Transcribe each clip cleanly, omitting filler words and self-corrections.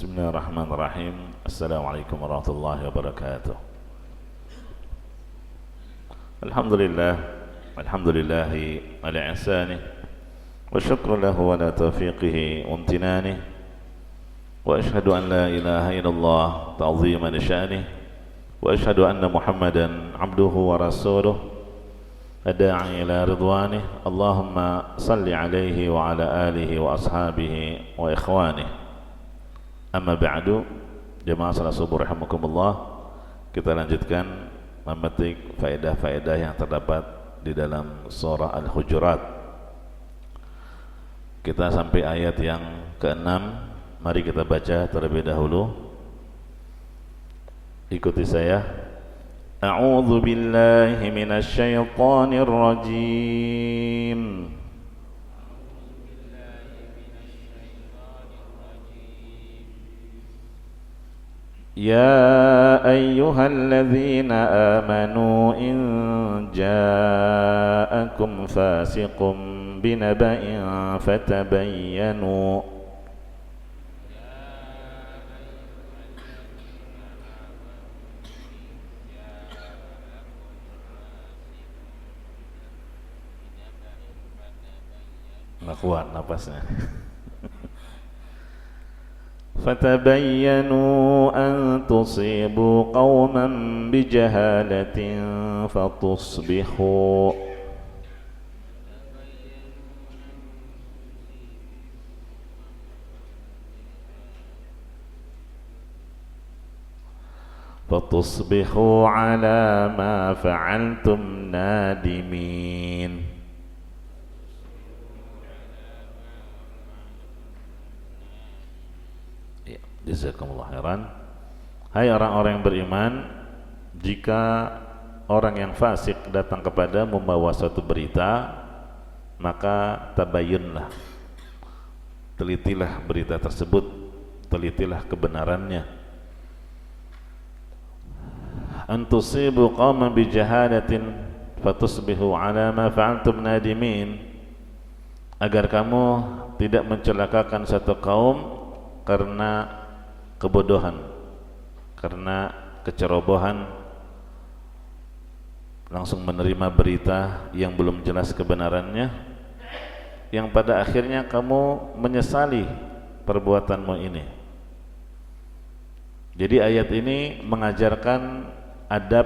Bismillahirrahmanirrahim. Assalamualaikum warahmatullahi wabarakatuh. Alhamdulillah, alhamdulillahi ala ihsanih, wa syukru lahu ala taufiqihi wa amtinanih, wa ashhadu an la ilaha illallah ta'ziman sya'nih, wa ashhadu anna Muhammadan abduhu wa rasuluh adda'i ila ridwanih. Allahumma salli alaihi wa ala alihi wa ashabihi wa ikhwanih. Amma ba'du, jemaah salat subuh rahimakumullah. Kita lanjutkan memetik faedah-faedah yang terdapat di dalam surah Al-Hujurat. Kita sampai ayat yang ke-6. Mari kita baca terlebih dahulu. Ikuti saya. A'udzu billahi minasy syaithanir rajim. يا أيها الذين آمنوا إن جاءكم فاسق بنبأ فتبينوا nggak kuat napasnya. فتبينوا أن تصيبوا قوما بجهالة فتصبحوا على ما فعلتم نادمين. Jazakumullah khairan. Hai orang-orang yang beriman, jika orang yang fasik datang kepada membawa suatu berita, maka tabayyunlah, telitilah berita tersebut, telitilah kebenarannya. Antusibu qauman bijahalatin fatusbihu ala ma fa'altum nadimin, agar kamu tidak mencelakakan satu kaum karena kebodohan, karena kecerobohan, langsung menerima berita yang belum jelas kebenarannya, yang pada akhirnya kamu menyesali perbuatanmu ini. Jadi ayat ini mengajarkan adab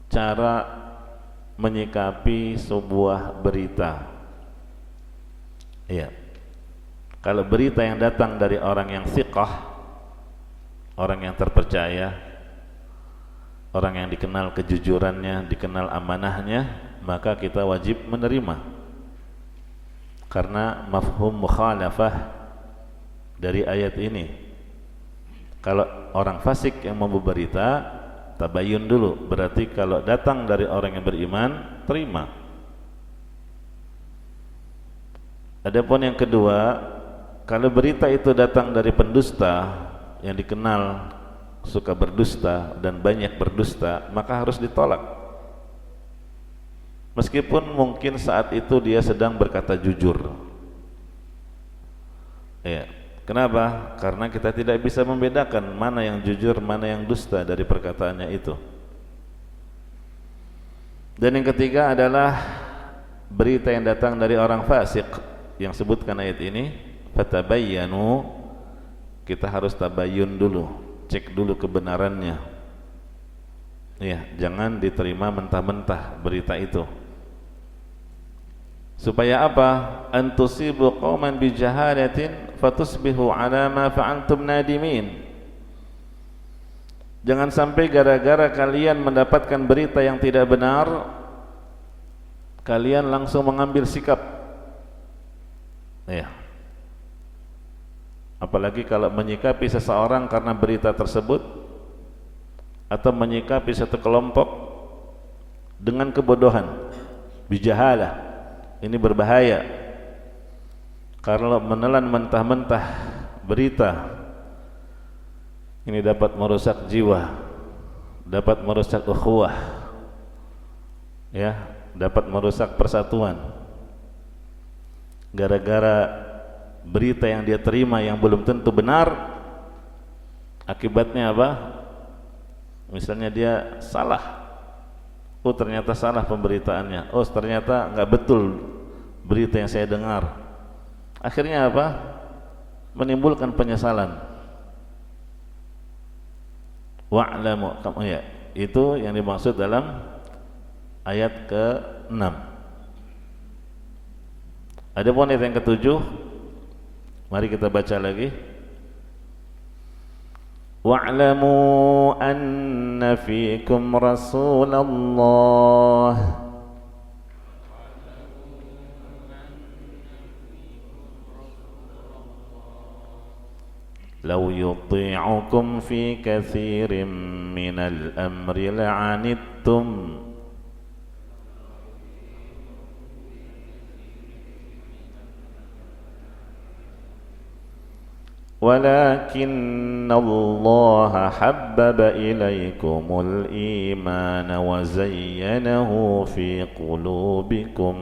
cara menyikapi sebuah berita. Iya. Kalau berita yang datang dari orang yang thiqah, orang yang terpercaya, orang yang dikenal kejujurannya, dikenal amanahnya, maka kita wajib menerima. Karena mafhum mukhalafah dari ayat ini. Kalau orang fasik yang membawa berita, tabayyun dulu. Berarti kalau datang dari orang yang beriman, terima. Adapun yang kedua, kalau berita itu datang dari pendusta yang dikenal suka berdusta dan banyak berdusta, maka harus ditolak. Meskipun mungkin saat itu dia sedang berkata jujur. Ya, kenapa? Karena kita tidak bisa membedakan mana yang jujur, mana yang dusta dari perkataannya itu. Dan yang ketiga adalah berita yang datang dari orang fasik yang sebutkan ayat ini. Fatabayyanu, kita harus tabayyun dulu, cek dulu kebenarannya. Ya, jangan diterima mentah-mentah berita itu. Supaya apa? Antusibu qauman bijahalatin fatusbihu ala ma fa'altum nadimin. Jangan sampai gara-gara kalian mendapatkan berita yang tidak benar, kalian langsung mengambil sikap. Ya. Apalagi kalau menyikapi seseorang karena berita tersebut, atau menyikapi satu kelompok dengan kebodohan, bijahalah, ini berbahaya. Kalau menelan mentah-mentah berita, ini dapat merusak jiwa, dapat merusak ukhuwah, ya, dapat merusak persatuan. Gara-gara berita yang dia terima yang belum tentu benar, akibatnya apa? Misalnya dia salah, oh ternyata salah pemberitaannya, oh ternyata nggak betul berita yang saya dengar, akhirnya apa? Menimbulkan penyesalan. Wa'lamu, ya, itu yang dimaksud dalam ayat ke-6. Adapun ayat yang ke-7, mari kita baca lagi. Wa'lamu anna fiikum Rasulullah law yuti'ukum fi katsirin minal amri la'anittum ولكن الله حبب إليكم الإيمان وزينه في قلوبكم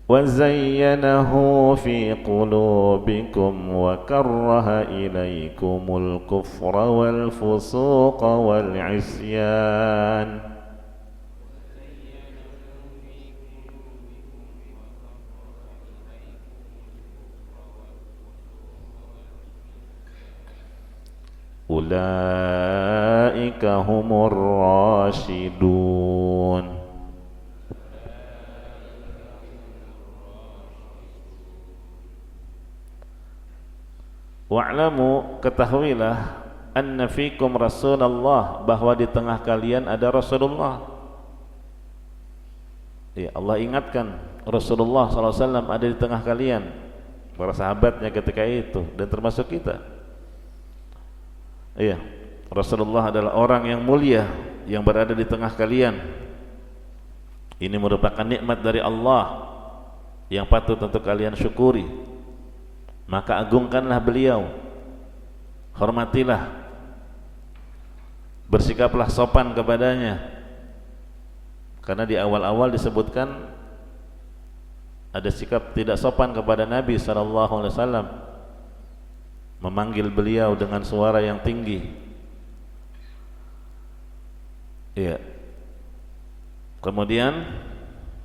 وزينه في قلوبكم وكره إليكم الكفر والفسوق والعصيان أولئك هم الراشدون. Wa'lamu, ketahuilah, anna fikum Rasulullah, bahwa di tengah kalian ada Rasulullah. Ya, Allah ingatkan Rasulullah SAW ada di tengah kalian, para sahabatnya ketika itu, dan termasuk kita. Iya, Rasulullah adalah orang yang mulia yang berada di tengah kalian. Ini merupakan nikmat dari Allah yang patut untuk kalian syukuri. Maka agungkanlah beliau, hormatilah, bersikaplah sopan kepadanya. Karena di awal-awal disebutkan ada sikap tidak sopan kepada Nabi SAW, memanggil beliau dengan suara yang tinggi. Iya. Kemudian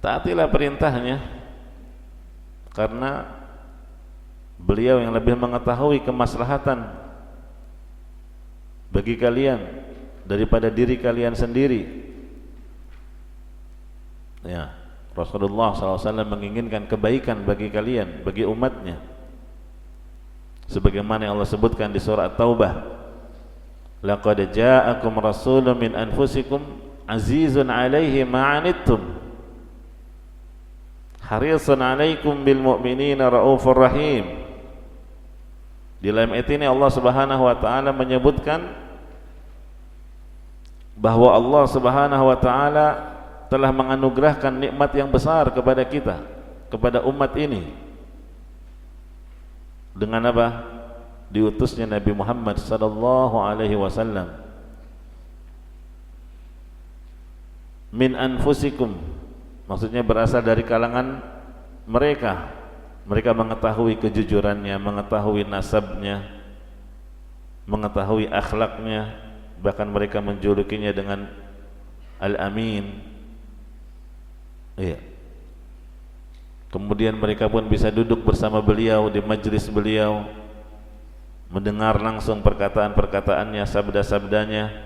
taatilah perintahnya, karena beliau yang lebih mengetahui kemaslahatan bagi kalian daripada diri kalian sendiri. Ya, Rasulullah SAW menginginkan kebaikan bagi kalian, bagi umatnya, sebagaimana yang Allah sebutkan di surah At-Taubah, laqad ja'akum rasulun min anfusikum azizun 'alaihi ma'anittum harisun 'alaikum bil mu'minina raufur rahim. Di dalam ayat ini Allah Subhanahu wa taala menyebutkan bahwa Allah Subhanahu wa taala telah menganugerahkan nikmat yang besar kepada kita, kepada umat ini. Dengan apa? Diutusnya Nabi Muhammad sallallahu alaihi wasallam. Min anfusikum, maksudnya berasal dari kalangan mereka. Mereka mengetahui kejujurannya, mengetahui nasabnya, mengetahui akhlaknya, bahkan mereka menjulukinya dengan Al-Amin. Iya. Kemudian mereka pun bisa duduk bersama beliau di majlis beliau, mendengar langsung perkataan-perkataannya, sabda-sabdanya.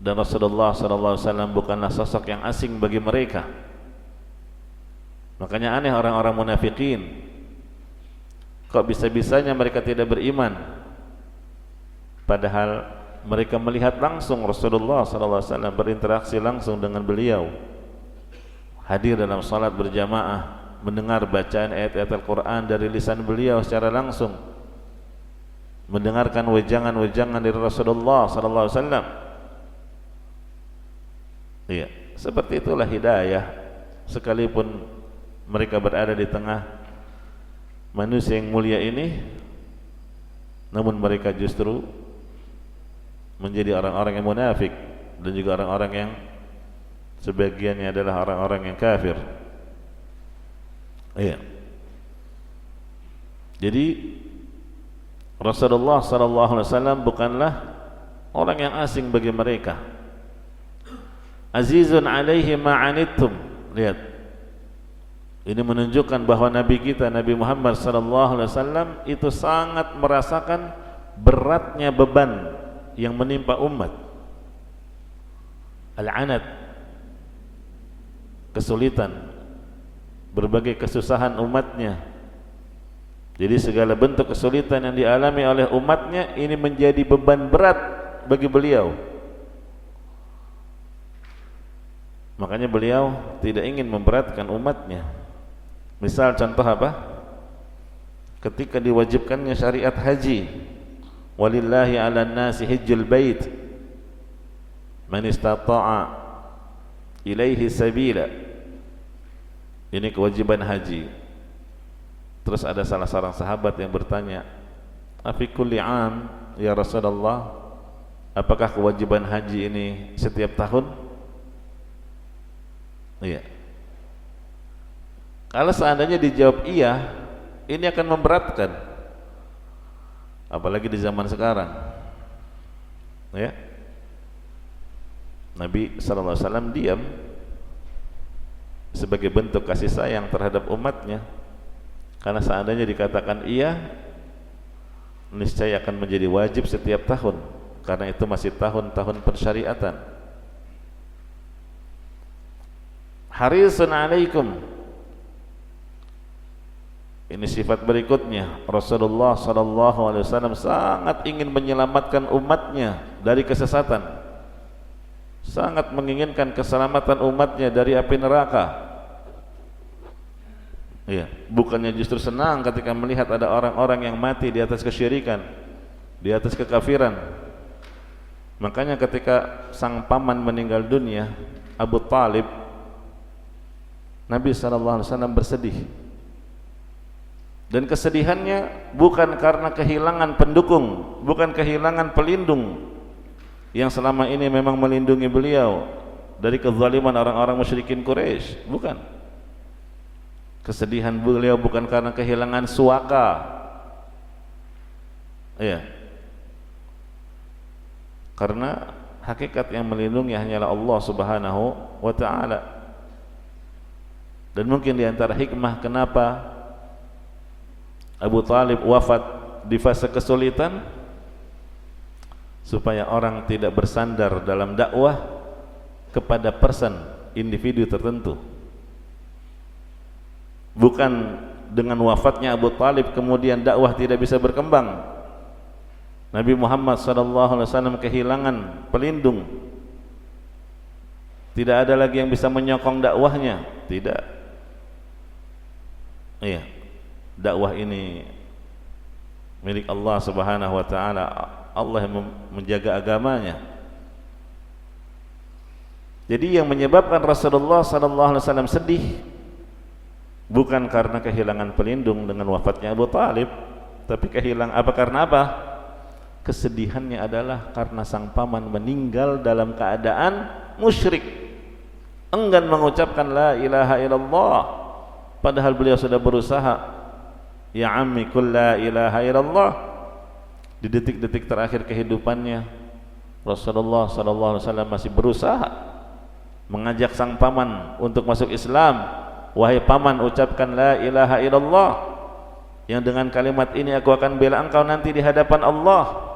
Dan Rasulullah SAW bukanlah sosok yang asing bagi mereka. Makanya aneh orang-orang munafikin, kok bisa-bisanya mereka tidak beriman, padahal mereka melihat langsung Rasulullah SAW, berinteraksi langsung dengan beliau, hadir dalam salat berjamaah, mendengar bacaan ayat-ayat Al-Quran dari lisan beliau secara langsung, mendengarkan wejangan-wejangan dari Rasulullah SAW. Iya, seperti itulah hidayah. Sekalipun mereka berada di tengah manusia yang mulia ini, namun mereka justru menjadi orang-orang yang munafik dan juga orang-orang yang sebagiannya adalah orang-orang yang kafir. Iya. Jadi Rasulullah sallallahu alaihi wasallam bukanlah orang yang asing bagi mereka. Azizun alaihi ma anittum. Lihat. Ini menunjukkan bahwa Nabi kita Nabi Muhammad sallallahu alaihi wasallam itu sangat merasakan beratnya beban yang menimpa umat. Al-anat, kesulitan, berbagai kesusahan umatnya. Jadi segala bentuk kesulitan yang dialami oleh umatnya ini menjadi beban berat bagi beliau. Makanya beliau tidak ingin memberatkan umatnya. Misal contoh apa? Ketika diwajibkannya syariat haji, walillahi 'alan nasi hajjul bait man istata'a ilaihi sabila. Ini kewajiban haji. Terus ada salah seorang sahabat yang bertanya, "Afi kulli 'am ya Rasulullah? Apakah kewajiban haji ini setiap tahun?" Iya. Kalau seandainya dijawab iya, ini akan memberatkan. Apalagi di zaman sekarang. Ya. Nabi sallallahu alaihi wasallam diam sebagai bentuk kasih sayang terhadap umatnya. Karena seandainya dikatakan iya, niscaya akan menjadi wajib setiap tahun, karena itu masih tahun-tahun pensyariatan. Harisun alaikum. Ini sifat berikutnya. Rasulullah sallallahu alaihi wasallam sangat ingin menyelamatkan umatnya dari kesesatan. Sangat menginginkan keselamatan umatnya dari api neraka. Iya, bukannya justru senang ketika melihat ada orang-orang yang mati di atas kesyirikan, di atas kekafiran. Makanya ketika sang paman meninggal dunia, Abu Talib, Nabi SAW bersedih. Dan kesedihannya bukan karena kehilangan pendukung, bukan kehilangan pelindung yang selama ini memang melindungi beliau dari kezaliman orang-orang musyrikin Quraisy, bukan. Kesedihan beliau bukan karena kehilangan suaka. Iya. Karena hakikat yang melindungi hanyalah Allah Subhanahu wa taala. Dan mungkin di antara hikmah kenapa Abu Talib wafat di fase kesulitan, supaya orang tidak bersandar dalam dakwah kepada person, individu tertentu. Bukan dengan wafatnya Abu Talib kemudian dakwah tidak bisa berkembang. Nabi Muhammad SAW kehilangan pelindung. Tidak ada lagi yang bisa menyokong dakwahnya. Tidak. Iya. Dakwah ini milik Allah Subhanahu wa taala. Allah yang menjaga agamanya. Jadi yang menyebabkan Rasulullah SAW sedih bukan karena kehilangan pelindung dengan wafatnya Abu Talib, tapi karena apa? Kesedihannya adalah karena sang paman meninggal dalam keadaan musyrik, enggan mengucapkan la ilaha illallah, padahal beliau sudah berusaha, ya ammi qul la ilaha illallah. Di detik-detik terakhir kehidupannya, Rasulullah SAW masih berusaha mengajak sang paman untuk masuk Islam. Wahai paman, ucapkan la ilaha illallah, yang dengan kalimat ini aku akan bela engkau nanti di hadapan Allah.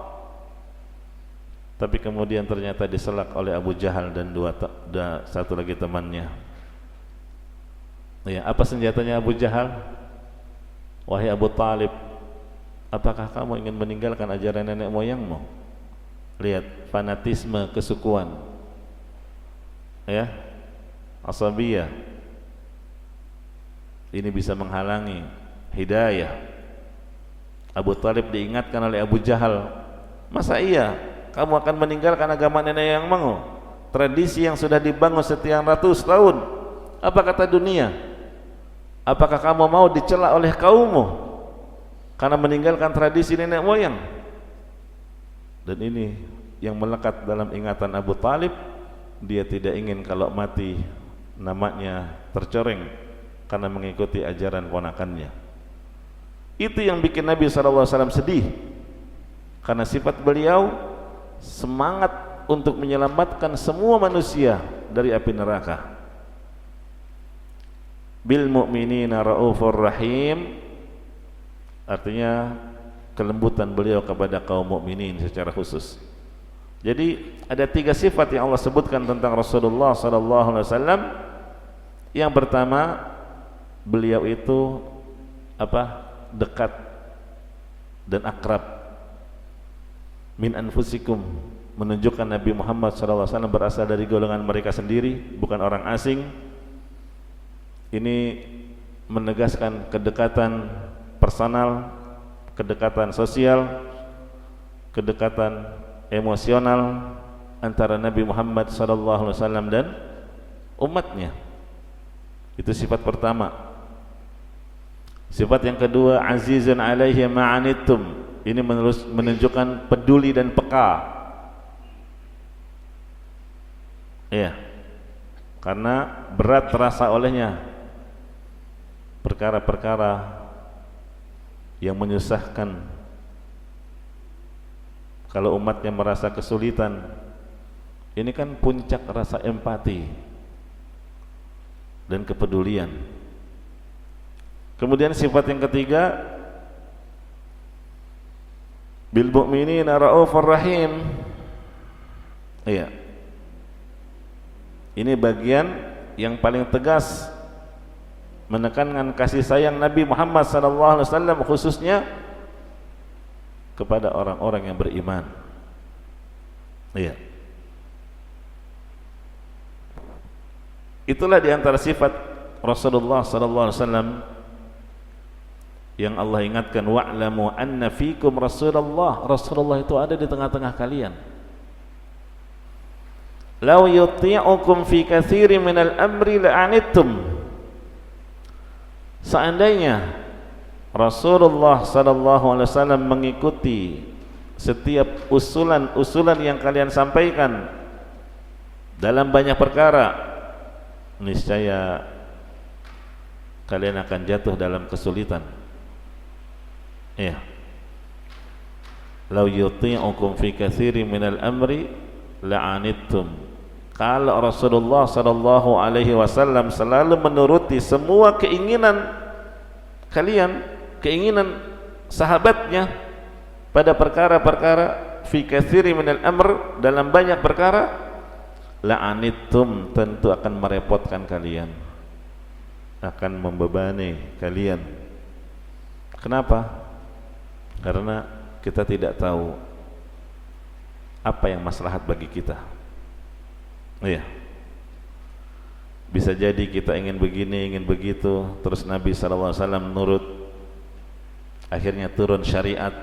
Tapi kemudian ternyata diselak oleh Abu Jahal dan satu lagi temannya. Ya, apa senjatanya Abu Jahal? Wahai Abu Talib, apakah kamu ingin meninggalkan ajaran nenek moyangmu? Lihat fanatisme kesukuan, ya, asabiyah. Ini bisa menghalangi hidayah. Abu Talib diingatkan oleh Abu Jahal, masa iya kamu akan meninggalkan agama nenek moyangmu, tradisi yang sudah dibangun sekian ratus tahun? Apa kata dunia? Apakah kamu mau dicela oleh kaummu karena meninggalkan tradisi nenek moyang? Dan ini yang melekat dalam ingatan Abu Talib. Dia tidak ingin kalau mati namanya tercoreng karena mengikuti ajaran ponakannya. Itu yang bikin Nabi SAW sedih, karena sifat beliau semangat untuk menyelamatkan semua manusia dari api neraka. Bil mu'minina raufur rahim, artinya kelembutan beliau kepada kaum mukminin secara khusus. Jadi ada 3 sifat yang Allah sebutkan tentang Rasulullah SAW. Yang pertama, beliau itu dekat dan akrab. Min anfusikum, menunjukkan Nabi Muhammad SAW berasal dari golongan mereka sendiri, bukan orang asing. Ini menegaskan kedekatan personal, kedekatan sosial, kedekatan emosional antara Nabi Muhammad SAW dan umatnya. Itu sifat pertama. Sifat yang kedua, azizun alaihi ma'anittum. Ini menunjukkan peduli dan peka. Iya. Karena berat terasa olehnya perkara-perkara yang menyusahkan. Kalau umatnya merasa kesulitan, ini kan puncak rasa empati dan kepedulian. Kemudian sifat yang ketiga, bil mu'minina raufur rahim. Iya. Ini bagian yang paling tegas menekankan kasih sayang Nabi Muhammad SAW khususnya kepada orang-orang yang beriman. Iya. Itulah diantara sifat Rasulullah SAW yang Allah ingatkan, wa'lamu anna fikum Rasulullah. Rasulullah itu ada di tengah-tengah kalian. Law yuti'ukum fi katsirin minal amri la'anittum. Seandainya Rasulullah SAW mengikuti setiap usulan-usulan yang kalian sampaikan dalam banyak perkara, niscaya kalian akan jatuh dalam kesulitan. Ya. Law yuti'ukum fi katsirin minal amri la'anittum. Kalau Rasulullah SAW selalu menuruti semua keinginan kalian, keinginan sahabatnya pada perkara-perkara fi katsirin minal amr, dalam banyak perkara, la'anittum, tentu akan merepotkan kalian, akan membebani kalian. Kenapa? Karena kita tidak tahu apa yang maslahat bagi kita. Iya. Bisa jadi kita ingin begini, ingin begitu, terus Nabi SAW nurut, akhirnya turun syariat,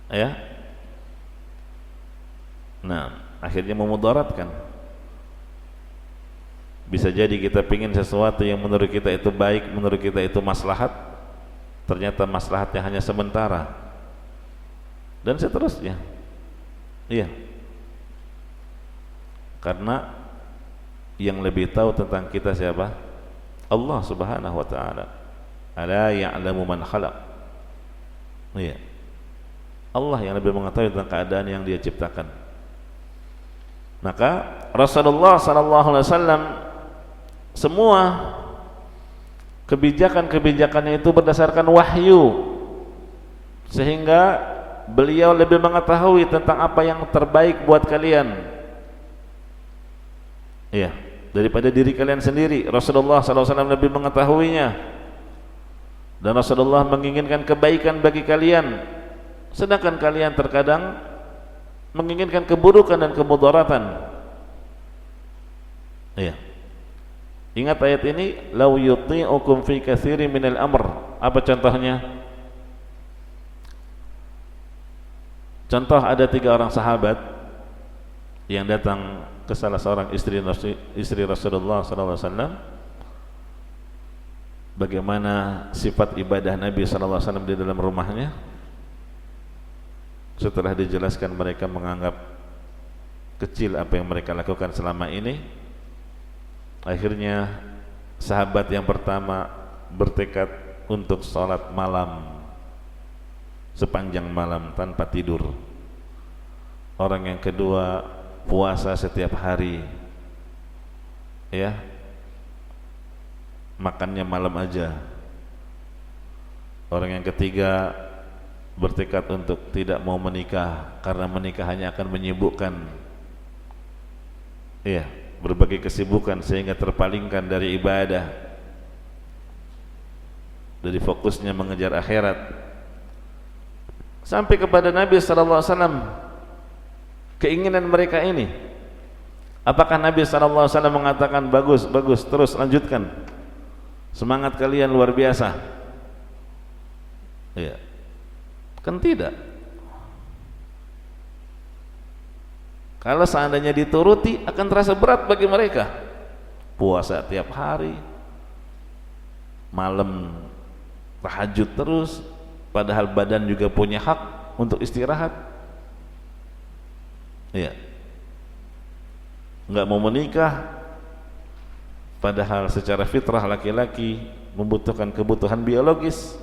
ya. Nah, akhirnya memudaratkan. Bisa jadi kita ingin sesuatu yang menurut kita itu baik, menurut kita itu maslahat, ternyata maslahatnya hanya sementara, dan seterusnya. Iya. Karena yang lebih tahu tentang kita siapa? Allah Subhanahu wa ta'ala. Ala ya'lamu man khalaq. Iya. Allah yang lebih mengetahui tentang keadaan yang Dia ciptakan. Maka Rasulullah SAW semua kebijakan-kebijakannya itu berdasarkan wahyu, sehingga beliau lebih mengetahui tentang apa yang terbaik buat kalian. Iya, daripada diri kalian sendiri. Rasulullah SAW lebih mengetahuinya, dan Rasulullah menginginkan kebaikan bagi kalian, sedangkan kalian terkadang menginginkan keburukan dan kemudaratan. Iya. Ingat ayat ini, law yuti'ukum fi katsirin minal amr. Apa contohnya? Contoh, ada 3 orang sahabat yang datang ke salah seorang istri Rasulullah SAW. Bagaimana sifat ibadah Nabi SAW di dalam rumahnya? Setelah dijelaskan mereka menganggap kecil apa yang mereka lakukan selama ini. Akhirnya sahabat yang pertama bertekad untuk sholat malam sepanjang malam tanpa tidur. Orang yang kedua puasa setiap hari, ya, makannya malam aja. Orang yang ketiga bertekad untuk tidak mau menikah karena menikah hanya akan menyibukkan, ya, berbagai kesibukan sehingga terpalingkan dari ibadah, dari fokusnya mengejar akhirat. Sampai kepada Nabi SAW keinginan mereka ini. Apakah Nabi SAW mengatakan bagus, bagus, terus lanjutkan, semangat kalian luar biasa? Ya, kan tidak. Kalau seandainya dituruti akan terasa berat bagi mereka. Puasa tiap hari, malam tahajud terus, padahal badan juga punya hak untuk istirahat. Ya, nggak mau menikah, padahal secara fitrah laki-laki membutuhkan kebutuhan biologis.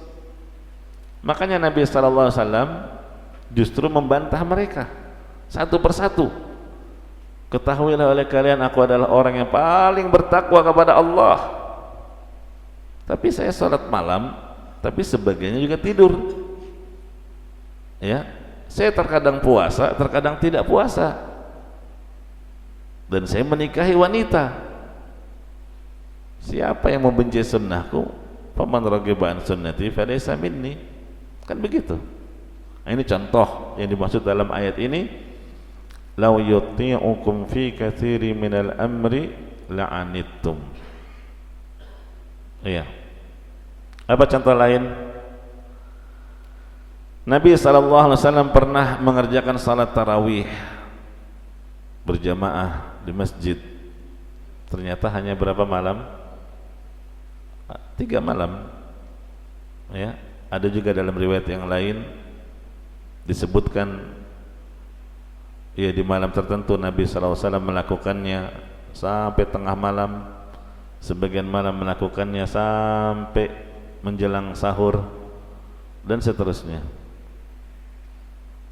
Makanya Nabi SAW justru membantah mereka satu persatu. Ketahuilah oleh kalian, aku adalah orang yang paling bertakwa kepada Allah, tapi saya sholat malam, tapi sebagiannya juga tidur. Ya, saya terkadang puasa, terkadang tidak puasa, dan saya menikahi wanita. Siapa yang membenci sunnahku, faman raghiba an sunnati falaysa minni. Kan begitu. Nah, ini contoh yang dimaksud dalam ayat ini. Lau yuti'ukum fi katsiri minal amri la'anittum. Iya. Apa contoh lain? Nabi SAW pernah mengerjakan salat tarawih berjamaah di masjid. Ternyata hanya berapa malam? 3 malam. Ya, ada juga dalam riwayat yang lain disebutkan, ya, di malam tertentu Nabi SAW melakukannya sampai tengah malam, sebagian malam melakukannya sampai menjelang sahur, dan seterusnya.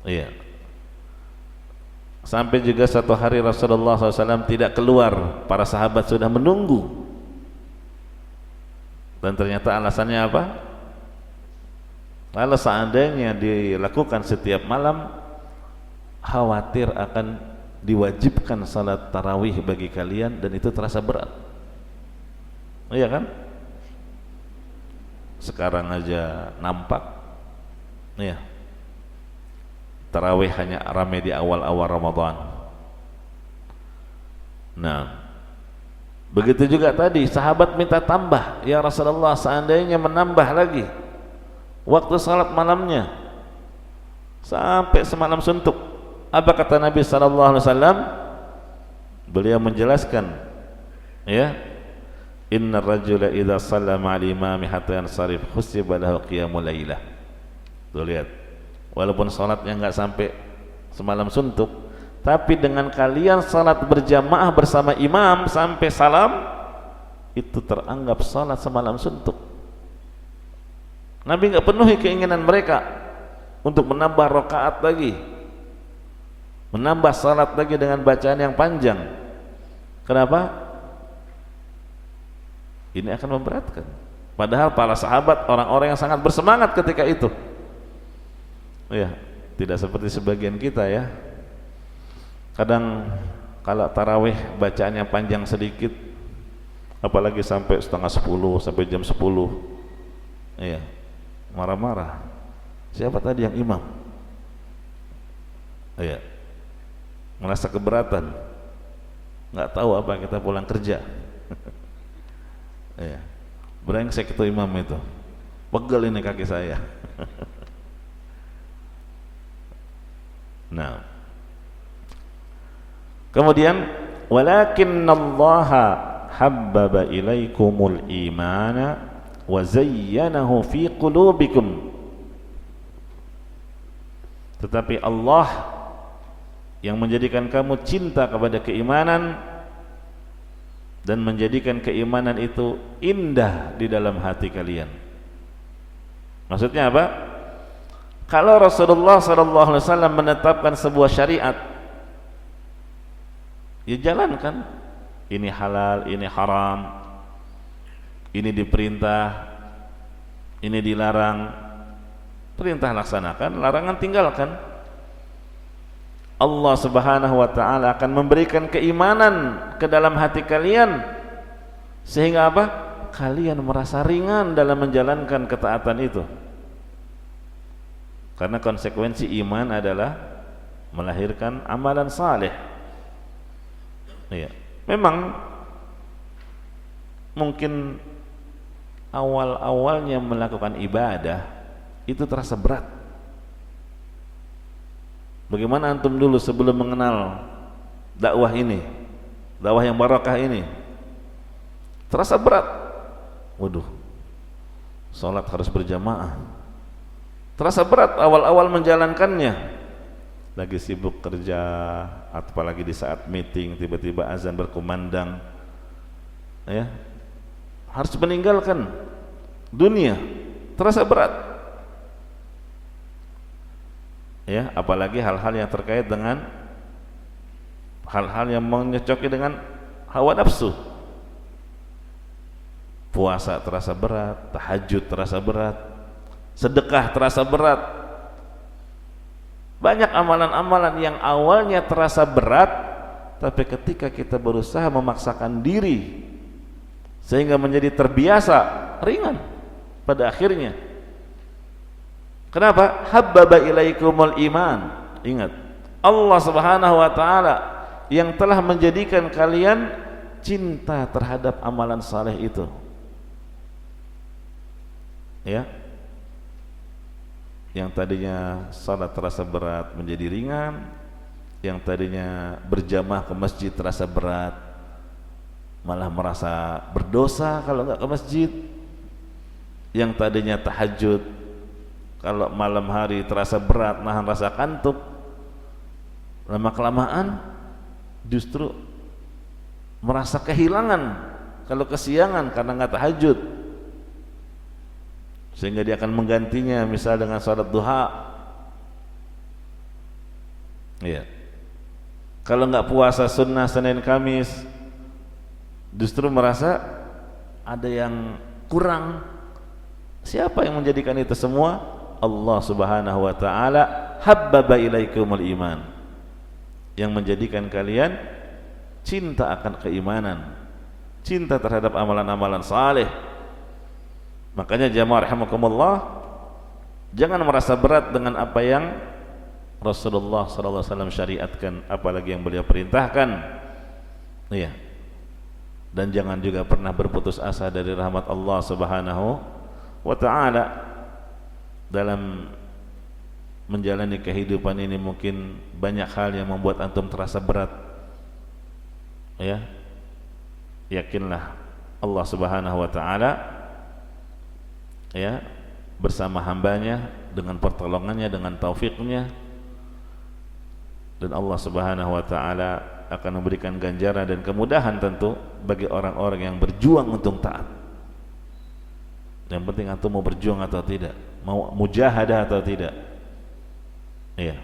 Iya. Sampai juga satu hari Rasulullah SAW tidak keluar, para sahabat sudah menunggu, dan ternyata alasannya apa? Kalau seandainya dilakukan setiap malam, khawatir akan diwajibkan salat tarawih bagi kalian, dan itu terasa berat. Iya kan? Sekarang aja nampak, ya, tarawih hanya ramai di awal-awal Ramadan. Nah, begitu juga tadi sahabat minta tambah, ya Rasulullah, seandainya menambah lagi waktu salat malamnya sampai semalam suntuk. Apa kata Nabi SAW? Beliau menjelaskan, ya, inna rajula idza sallama al imami hatta yansarif husiba lahu qiyamul lailah. Tuh lihat, walaupun salatnya enggak sampai semalam suntuk, tapi dengan kalian salat berjamaah bersama imam sampai salam, itu teranggap salat semalam suntuk. Nabi enggak penuhi keinginan mereka untuk menambah rakaat lagi, menambah salat lagi dengan bacaan yang panjang. Kenapa? Ini akan memberatkan. Padahal para sahabat orang-orang yang sangat bersemangat ketika itu. Ya, tidak seperti sebagian kita, ya. Kadang kalau tarawih bacaannya panjang sedikit, apalagi sampai setengah 10, sampai jam 10, ya, marah-marah. Siapa tadi yang imam? Ya, merasa keberatan, nggak tahu apa kita pulang kerja. Ya, brengsek itu imam itu, pegel ini kaki saya. Nah, kemudian walakinnallaha habbaba ilaikumul imana wa zayyanahu fi qulubikum. tetapi Allah yang menjadikan kamu cinta kepada keimanan dan menjadikan keimanan itu indah di dalam hati kalian. Maksudnya apa? Kalau Rasulullah SAW menetapkan sebuah syariat, ya jalankan. Ini halal, ini haram, ini diperintah, ini dilarang. Perintah laksanakan, larangan tinggalkan. Allah Subhanahu wa taala akan memberikan keimanan ke dalam hati kalian sehingga apa? Kalian merasa ringan dalam menjalankan ketaatan itu. Karena konsekuensi iman adalah melahirkan amalan saleh. Iya. Memang mungkin awal-awalnya melakukan ibadah itu terasa berat. Bagaimana antum dulu sebelum mengenal dakwah ini, dakwah yang barakah ini? Terasa berat. Waduh, sholat harus berjamaah. Terasa berat awal-awal menjalankannya. Lagi sibuk kerja, apalagi di saat meeting tiba-tiba azan berkumandang, ya, harus meninggalkan dunia. Terasa berat. Ya, apalagi hal-hal yang terkait dengan hal-hal yang menyocoki dengan hawa nafsu. Puasa terasa berat, tahajud terasa berat, sedekah terasa berat. Banyak amalan-amalan yang awalnya terasa berat, tapi ketika kita berusaha memaksakan diri sehingga menjadi terbiasa, ringan pada akhirnya. Kenapa? Habbaba ilaikumul iman. Ingat, Allah Subhanahu wa taala yang telah menjadikan kalian cinta terhadap amalan saleh itu. Ya. Yang tadinya salat terasa berat menjadi ringan, yang tadinya berjamaah ke masjid terasa berat, malah merasa berdosa kalau enggak ke masjid. Yang tadinya tahajud kalau malam hari terasa berat, nahan rasa kantuk, lama kelamaan justru merasa kehilangan kalau kesiangan karena enggak tahajud, sehingga dia akan menggantinya misal dengan salat duha. Iya. Kalau enggak puasa sunnah Senin Kamis, justru merasa ada yang kurang. Siapa yang menjadikan itu semua? Allah Subhanahu wa taala habbaba ilaikumul iman, yang menjadikan kalian cinta akan keimanan, cinta terhadap amalan-amalan saleh. Makanya jamaah rahimakumullah, jangan merasa berat dengan apa yang Rasulullah sallallahu alaihi wasallam syariatkan, apalagi yang beliau perintahkan. Iya. Dan jangan juga pernah berputus asa dari rahmat Allah Subhanahu wa taala. Dalam menjalani kehidupan ini mungkin banyak hal yang membuat antum terasa berat. Ya. Yakinlah Allah Subhanahu wa taala, ya, bersama hambanya dengan pertolongannya, dengan taufiknya, dan Allah Subhanahu wa taala akan memberikan ganjaran dan kemudahan tentu bagi orang-orang yang berjuang untuk taat. Yang penting antum mau berjuang atau tidak, mau mujahadah atau tidak. Iya.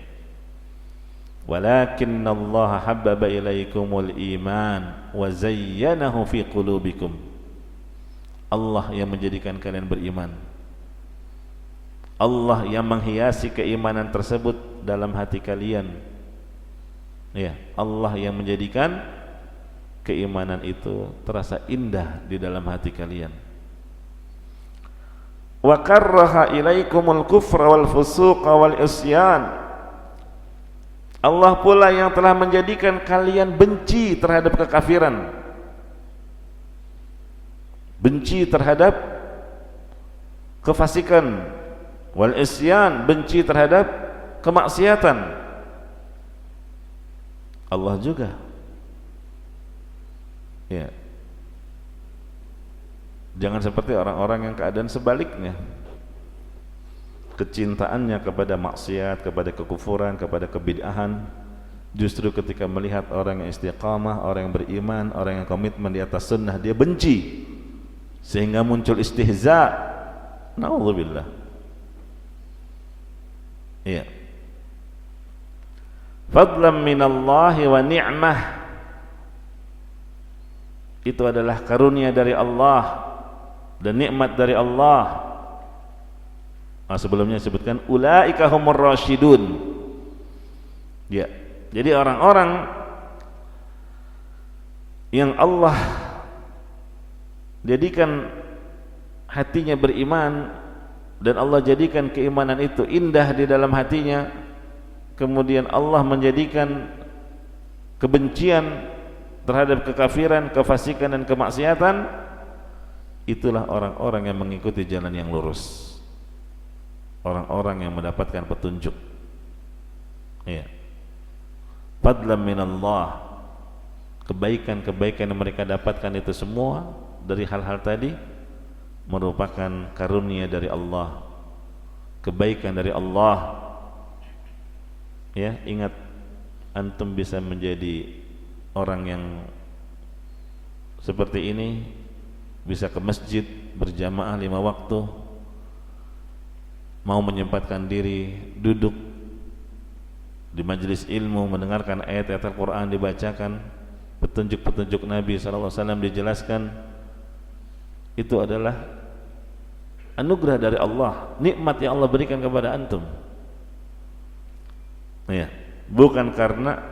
Walakinnallaha habbaba ilaikumul iman wa zayyanahu fi qulubikum. Allah yang menjadikan kalian beriman. Allah yang menghiasi keimanan tersebut dalam hati kalian. Ya, Allah yang menjadikan keimanan itu terasa indah di dalam hati kalian. Wa karraha ilaikumul kufra wal fusuqa wal isyan. Allah pula yang telah menjadikan kalian benci terhadap kekafiran, benci terhadap kefasikan, wal isyan, benci terhadap kemaksiatan. Allah juga, ya. Jangan seperti orang-orang yang keadaan sebaliknya. kecintaannya kepada maksiat, kepada kekufuran, kepada kebid'ahan, justru ketika melihat orang yang istiqamah, orang yang beriman, orang yang komitmen di atas sunnah, dia benci, sehingga muncul istihza. Na'udzubillah. Iya. Fadlan minallahi wa ni'mah, itu adalah karunia dari Allah dan nikmat dari Allah. Sebelumnya disebutkan ulaika humur rasyidun. Ya. Jadi orang-orang yang Allah jadikan hatinya beriman dan Allah jadikan keimanan itu indah di dalam hatinya, kemudian Allah menjadikan kebencian terhadap kekafiran, kefasikan dan kemaksiatan, itulah orang-orang yang mengikuti jalan yang lurus, orang-orang yang mendapatkan petunjuk. Ya. Fadlan minallah, kebaikan-kebaikan yang mereka dapatkan itu semua dari hal-hal tadi merupakan karunia dari Allah, kebaikan dari Allah. Ya, ingat, antum bisa menjadi orang yang seperti ini, bisa ke masjid berjamaah 5 waktu, mau menyempatkan diri duduk di majelis ilmu, mendengarkan ayat-ayat Al-Quran dibacakan, petunjuk-petunjuk Nabi SAW dijelaskan, itu adalah anugerah dari Allah, nikmat yang Allah berikan kepada antum. Ya, bukan karena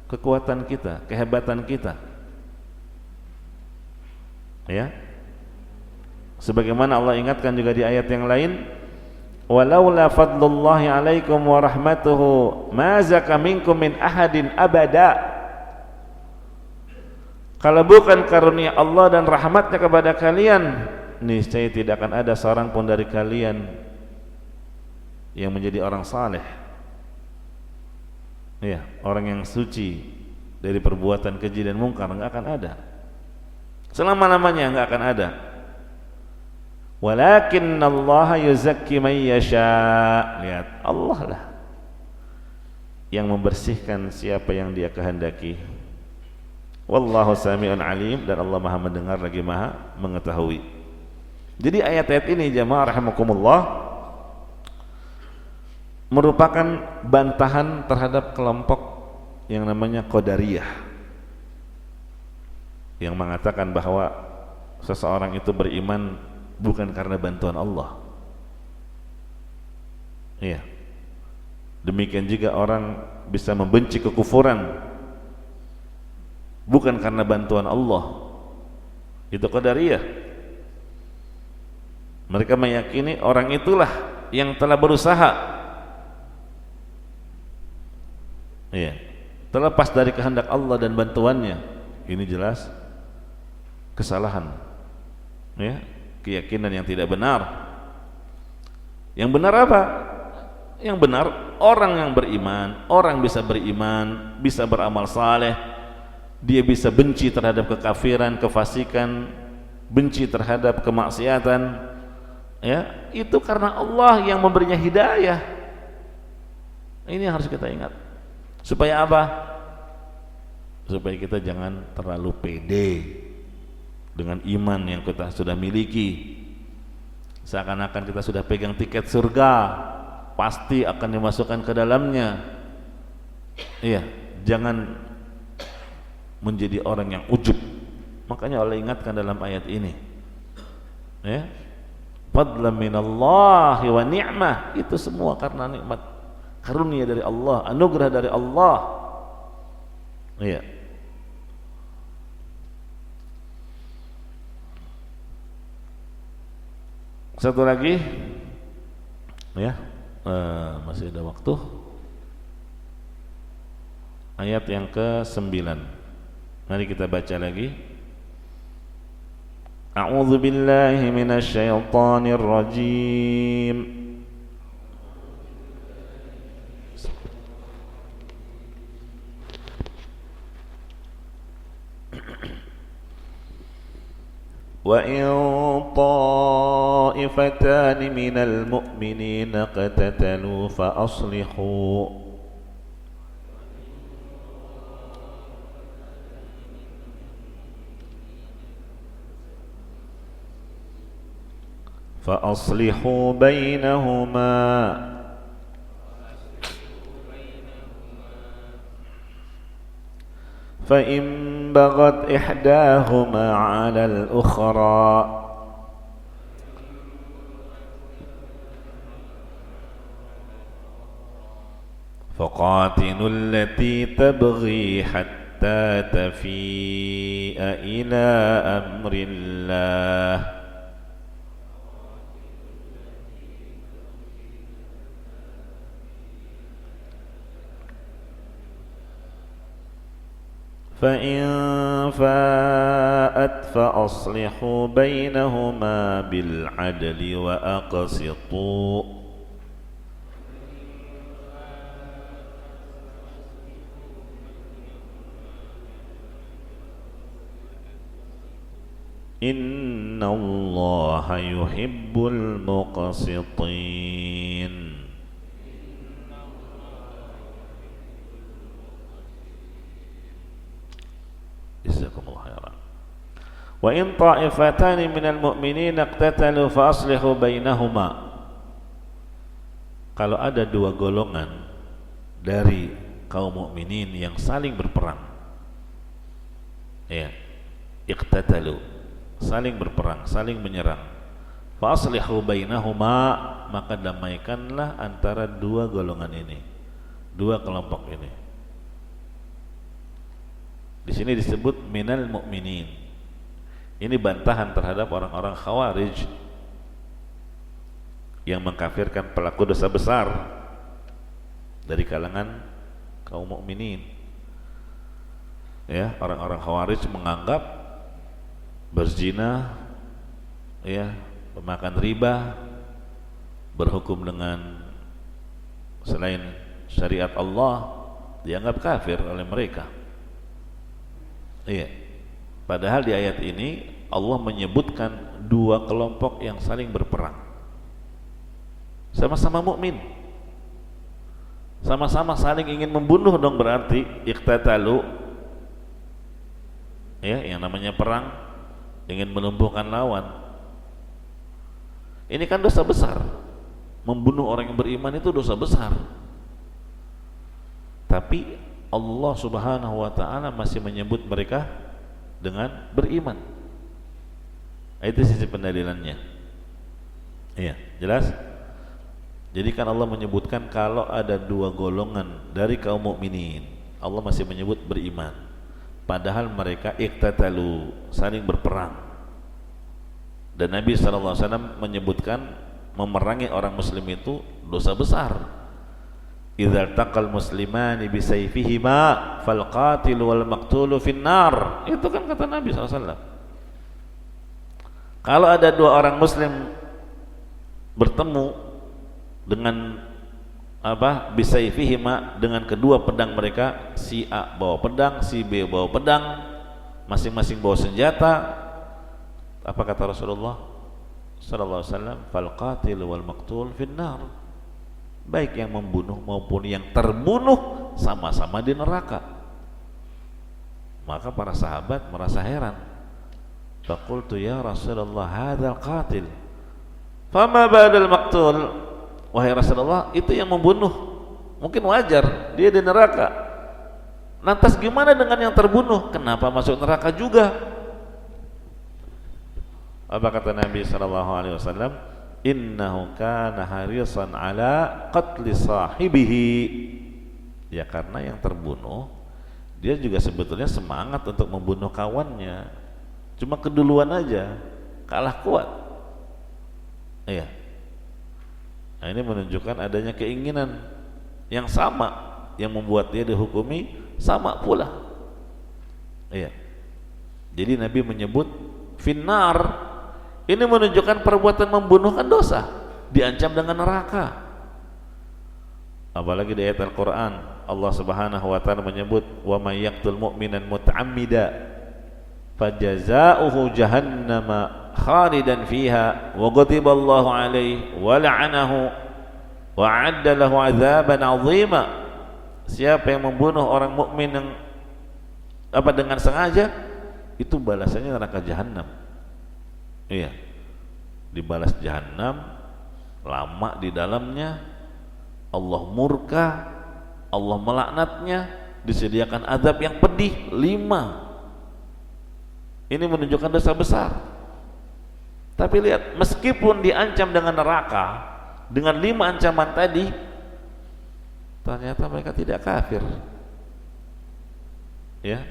kekuatan kita, kehebatan kita. Ya, sebagaimana Allah ingatkan juga di ayat yang lain, walaula fadlullahi alaikum wa rahmatuhu ma zaka minkum min ahadin abada. Kalau bukan karunia Allah dan rahmatnya kepada kalian, niscaya tidak akan ada seorang pun dari kalian yang menjadi orang saleh, ya, orang yang suci dari perbuatan keji dan mungkar. Enggak akan ada, selama-lamanya enggak akan ada. Walakinnallaha yuzakki man yasha. Lihat, Allah lah yang membersihkan siapa yang Dia kehendaki. Wallahu sami'un alim, dan Allah Maha mendengar lagi Maha mengetahui. Jadi ayat-ayat ini jamaah rahimakumullah merupakan bantahan terhadap kelompok yang namanya Qadariyah, yang mengatakan bahwa seseorang itu beriman bukan karena bantuan Allah. Iya. Demikian juga orang bisa membenci kekufuran bukan karena bantuan Allah. Itu Qadariyah. Mereka meyakini orang itulah yang telah berusaha, iya, terlepas dari kehendak Allah dan bantuannya. Ini jelas kesalahan, ya, keyakinan yang tidak benar. Yang benar apa? Yang benar, orang yang beriman, orang bisa beriman, bisa beramal saleh, dia bisa benci terhadap kekafiran, kefasikan, benci terhadap kemaksiatan, ya, itu karena Allah yang memberinya hidayah. Ini yang harus kita ingat. Supaya apa? Supaya kita jangan terlalu pede dengan iman yang kita sudah miliki, seakan-akan kita sudah pegang tiket surga, pasti akan dimasukkan ke dalamnya. Iya, jangan menjadi orang yang ujub. Makanya Allah ingatkan dalam ayat ini, ya, fadlan minallahi wa ni'mah, itu semua karena nikmat, karunia dari Allah, anugerah dari Allah. Iya. Satu lagi, ya, masih ada waktu. Ayat yang ke-9. Mari kita baca lagi. A'udzu billahi minasyaitonir rajim. وإن طائفتان من المؤمنين اقتتلوا فأصلحوا بينهما فإن بغت إحداهما على الأخرى فقاتلوا التي تبغي حتى تفيء إلى أمر الله فإن فاءت فأصلحوا بينهما بالعدل وأقسطوا إن الله يحب المقسطين Jazakumullah khairan. Wa in ta'ifatani minal mu'minina iqtatalu fa aslihu bainahuma. Kalau ada dua golongan dari kaum mukminin yang saling berperang, ya, iqtatalu, saling berperang, saling menyerang, fa aslihu bainahuma, maka damaikanlah antara dua golongan ini, dua kelompok ini. Di sini disebut minal mu'minin. Ini bantahan terhadap orang-orang Khawarij yang mengkafirkan pelaku dosa besar dari kalangan kaum mukminin. Ya, orang-orang Khawarij menganggap berzina, ya, memakan riba, berhukum dengan selain syariat Allah dianggap kafir oleh mereka. Iya. Padahal di ayat ini Allah menyebutkan dua kelompok yang saling berperang. Sama-sama mukmin. Sama-sama saling ingin membunuh dong, berarti iqtatalu. Ya, yang namanya perang ingin melumpuhkan lawan. Ini kan dosa besar. Membunuh orang yang beriman itu dosa besar. Tapi Allah Subhanahu wa ta'ala masih menyebut mereka dengan beriman. Itu sisi pendalilannya. Iya, jelas? Jadi kan Allah menyebutkan kalau ada dua golongan dari kaum mukminin, Allah masih menyebut beriman. Padahal mereka iqtatalu, saling berperang. Dan Nabi sallallahu alaihi wasallam menyebutkan memerangi orang muslim itu dosa besar. Idza taqal muslimani bisayfihima fal qatil wal maqtulu finnar. Itu kan kata Nabi SAW. Kalau ada dua orang muslim bertemu dengan apa? Bisayfihima, dengan kedua pedang mereka, si A bawa pedang, si B bawa pedang, masing-masing bawa senjata. Apa kata Rasulullah sallallahu alaihi wasallam? Fal qatil wal maqtul finnar. Baik yang membunuh maupun yang terbunuh sama-sama di neraka. Maka para sahabat merasa heran. Faqultu ya Rasulullah hadzal qatil fama ba'dal maqtul. Wahai Rasulullah, itu yang membunuh mungkin wajar, dia di neraka. Lantas gimana dengan yang terbunuh? Kenapa masuk neraka juga? Apa kata Nabi sallallahu alaihi wasallam? Innahu kana harisan ala qatli sahibihi. Ya, karena yang terbunuh dia juga sebetulnya semangat untuk membunuh kawannya, cuma keduluan aja, kalah kuat. Iya. Nah, ini menunjukkan adanya keinginan yang sama yang membuat dia dihukumi sama pula. Iya. Jadi Nabi menyebut finnar. Ini menunjukkan perbuatan membunuh kan dosa, diancam dengan neraka. Apalagi di ayat Al-Quran Allah Subhanahu wa ta'ala menyebut wa may yaqtul mu'minan muta'ammida Fajazauhu jahannama khalidan fiha wa ghadiballahu alaihi wa la'anahu wa 'adda lahu 'adzaban 'azima. Siapa yang membunuh orang mukmin yang dengan sengaja, itu balasannya neraka jahanam. Iya, dibalas jahanam, lama di dalamnya, Allah murka, Allah melaknatnya, disediakan azab yang pedih 5. Ini menunjukkan dosa besar. Tapi lihat, meskipun diancam dengan neraka dengan 5 ancaman tadi, ternyata mereka tidak kafir. Ya,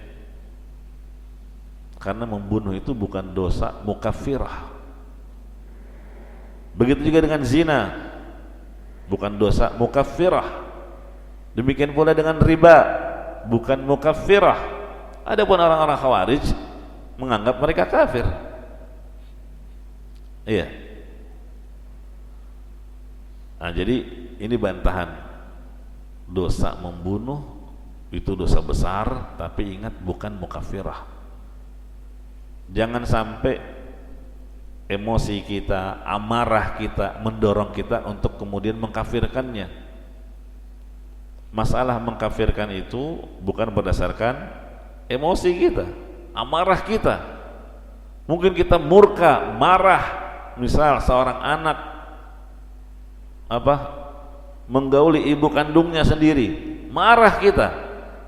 karena membunuh itu bukan dosa mukaffirah. Begitu juga dengan zina, bukan dosa mukaffirah. Demikian pula dengan riba, bukan mukaffirah. Adapun orang-orang Khawarij menganggap mereka kafir. Iya. Nah, jadi ini bantahan. Dosa membunuh itu dosa besar, tapi ingat bukan mukaffirah. Jangan sampai emosi kita, amarah kita mendorong kita untuk kemudian mengkafirkannya. Masalah mengkafirkan itu bukan berdasarkan emosi kita, amarah kita. Mungkin kita murka, marah, misal seorang anak menggauli ibu kandungnya sendiri, marah kita.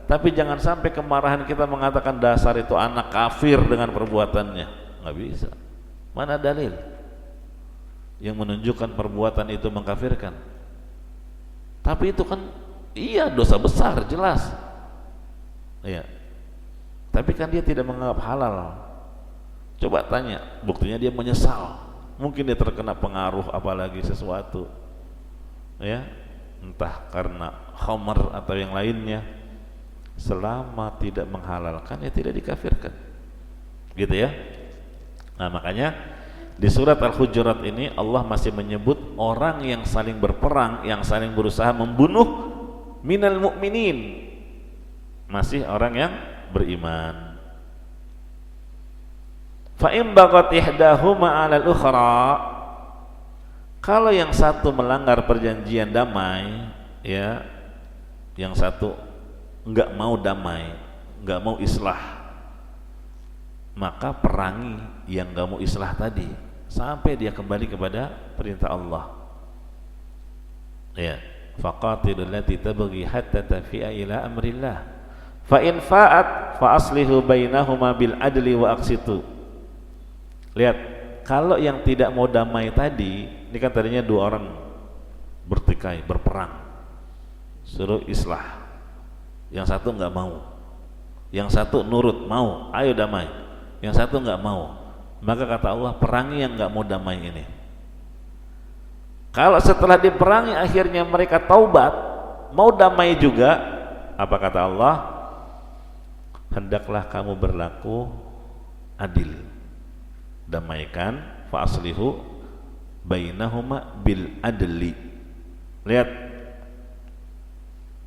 Tapi jangan sampai kemarahan kita mengatakan dasar itu anak kafir dengan perbuatannya. Nggak bisa. Mana dalil yang menunjukkan perbuatan itu mengkafirkan? Tapi itu kan iya dosa besar, jelas. Iya. Tapi kan dia tidak menganggap halal. Coba tanya, buktinya dia menyesal. Mungkin dia terkena pengaruh apalagi sesuatu. Ya, entah karena khamar atau yang lainnya. Selama tidak menghalalkan, ya tidak dikafirkan. Gitu ya. Nah, makanya di surat Al-Hujurat ini Allah masih menyebut orang yang saling berperang, yang saling berusaha membunuh minal mu'minin, masih orang yang beriman. Fa in baghat ihdahuma 'alal ukhra, kalau yang satu melanggar perjanjian damai, ya, yang satu enggak mau damai, enggak mau islah, maka perangi yang enggak mau islah tadi sampai dia kembali kepada perintah Allah. Ya, faqatilul lati tabghi hatta tafi'a ila amrillah. Fa in fa'at fa aslihu bainahuma bil adli wa aqsitu. Lihat, kalau yang tidak mau damai tadi, ini kan tadinya 2 orang bertikai, berperang, suruh islah. Yang satu enggak mau, yang satu nurut, mau, ayo damai. Yang satu enggak mau, maka kata Allah, perangi yang enggak mau damai ini. Kalau setelah diperangi akhirnya mereka taubat, mau damai juga, apa kata Allah? Hendaklah kamu berlaku adil, damaikan, fa aslihu bainahuma bil adli. Lihat,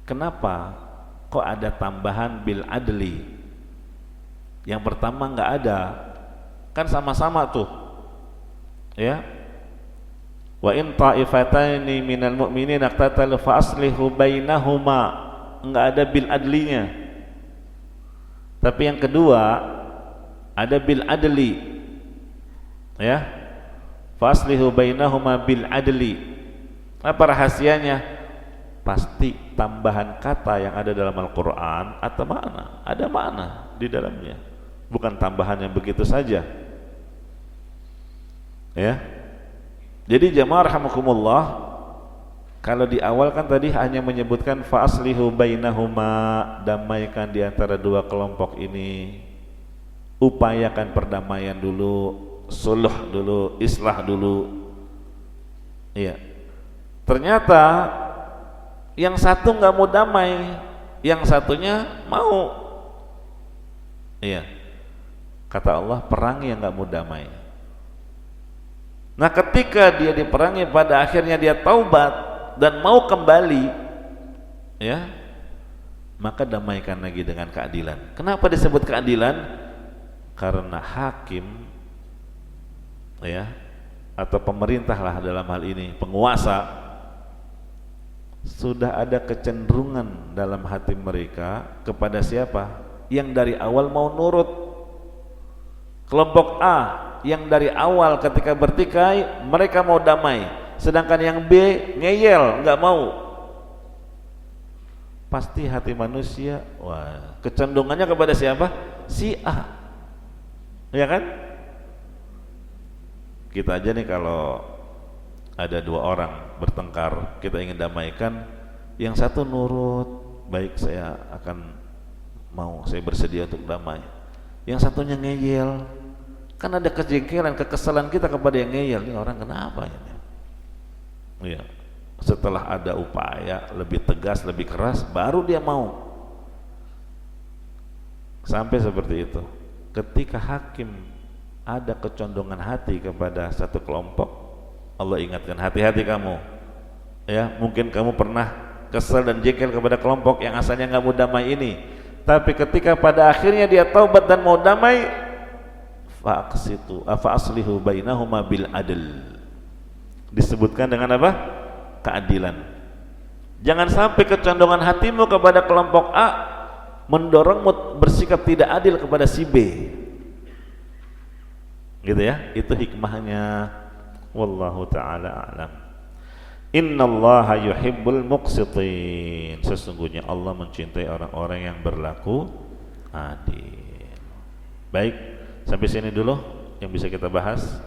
kenapa kok ada tambahan bil adli? Yang pertama enggak ada, kan sama-sama tuh, ya. Wa in ta'ifataini minal mu'minin iqtatalu fa aslihu bainahuma, enggak ada bil adlinya. Tapi yang kedua ada bil adli, ya. Fa aslihu bainahuma bil adli. Apa rahasianya? Pasti tambahan kata yang ada dalam Al-Quran atau makna, ada makna di dalamnya, bukan tambahan yang begitu saja. Ya, jadi jamaah rahimakumullah, kalau di awal kan tadi hanya menyebutkan fa aslihu bainahuma, damaikan di antara 2 kelompok ini, upayakan perdamaian dulu, sulh dulu, islah dulu. Iya, ternyata yang satu nggak mau damai, yang satunya mau. Iya, kata Allah, perangi yang nggak mau damai. Nah, ketika dia diperangi, pada akhirnya dia taubat dan mau kembali, ya, maka damaikan lagi dengan keadilan. Kenapa disebut keadilan? karena hakim ya atau pemerintah lah dalam hal ini, penguasa, sudah ada kecenderungan dalam hati mereka kepada siapa? Yang dari awal mau nurut. Kelompok A yang dari awal ketika bertikai mereka mau damai, sedangkan yang B ngeyel, nggak mau. Pasti hati manusia, wah, kecenderungannya kepada siapa? Si A, ya kan? Kita aja nih kalau ada dua orang bertengkar, kita ingin damaikan, yang satu nurut, baik saya akan mau, saya bersedia untuk damai. Yang satunya ngeyel, kan ada kejengkelan, kekesalan kita kepada yang ngeyel. Ini orang kenapa ini? Iya. Setelah ada upaya lebih tegas, lebih keras, baru dia mau. Sampai seperti itu. Ketika hakim ada kecondongan hati kepada satu kelompok, Allah ingatkan, hati-hati kamu. Ya, mungkin kamu pernah kesal dan jengkel kepada kelompok yang asalnya nggak mau damai ini. Tapi ketika pada akhirnya dia taubat dan mau damai, fa'aslihu bainahuma bil adl. Disebutkan dengan apa? Keadilan. Jangan sampai kecondongan hatimu kepada kelompok A mendorongmu bersikap tidak adil kepada si B. Gitu ya, itu hikmahnya. Wallahu ta'ala a'lam. Innallaha yuhibbul muqsitin. Sesungguhnya Allah mencintai orang-orang yang berlaku adil. Baik, sampai sini dulu yang bisa kita bahas.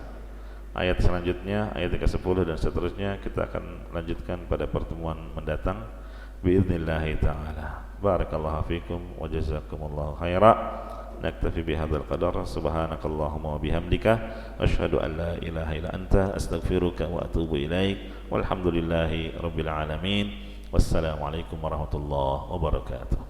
Ayat selanjutnya, ayat ke-10 dan seterusnya kita akan lanjutkan pada pertemuan mendatang biidznillahi ta'ala. Barakallahu fikum wa jazakumullahu khaira. Naktafi bihadzal qadar. Subhanakallahumma wa bihamdika asyhadu an la ilaha illa anta astaghfiruka wa atubu ilaik. Walhamdulillahi rabbil alamin. Wassalamualaikum warahmatullahi wabarakatuh.